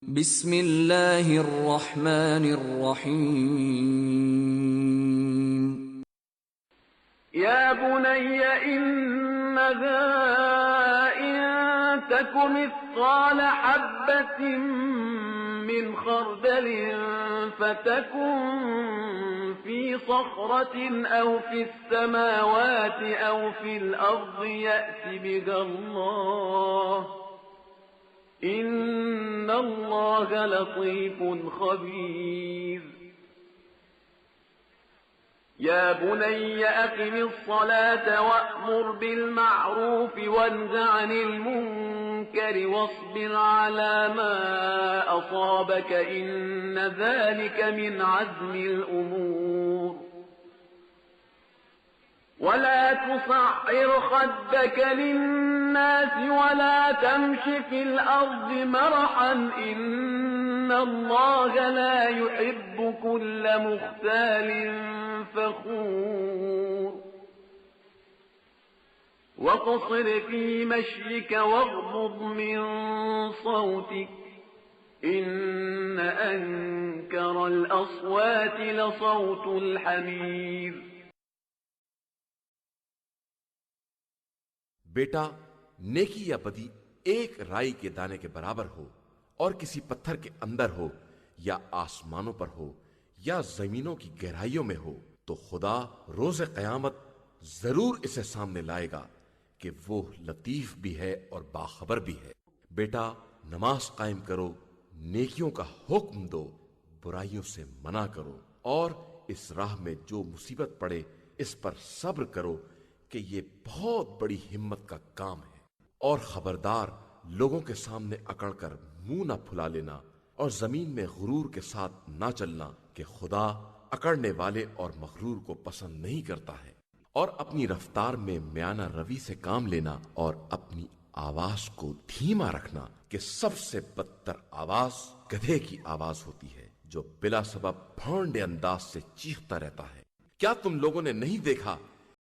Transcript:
بسم اللہ الرحمن الرحیم يا بني إنها إن تك مثقال حبة من خردل فتكن في صخرة أو في السماوات أو في الأرض يأت بها الله إن الله لطيف خبير يا بني أقم الصلاة وأمر بالمعروف وانه عن المنكر واصبر على ما أصابك إن ذلك من عزم الأمور ولا تصعر خدك للناس ولا تمش في الأرض مرحا إن الله لا يحب كل مختال فخور واقصر في مشيك واغضض من صوتك إن أنكر الأصوات لصوت الحمير بیٹا نیکی یا بدی ایک رائی کے دانے کے برابر ہو اور کسی پتھر کے اندر ہو یا آسمانوں پر ہو یا زمینوں کی گہرائیوں میں ہو تو خدا روز قیامت ضرور اسے سامنے لائے گا کہ وہ لطیف بھی ہے اور باخبر بھی ہے۔ بیٹا نماز قائم کرو، نیکیوں کا حکم دو، برائیوں سے منع کرو، اور اس راہ میں جو مصیبت پڑے اس پر صبر کرو کہ یہ بہت بڑی ہمت کا کام ہے۔ اور خبردار لوگوں کے سامنے اکڑ کر منہ نہ پھلا لینا اور زمین میں غرور کے ساتھ نہ چلنا کہ خدا اکڑنے والے اور مغرور کو پسند نہیں کرتا ہے۔ اور اپنی رفتار میں میانہ روی سے کام لینا اور اپنی آواز کو دھیما رکھنا کہ سب سے بدتر آواز گدھے کی آواز ہوتی ہے جو بلا سبب بھونڈے انداز سے چیختا رہتا ہے۔ کیا تم لوگوں نے نہیں دیکھا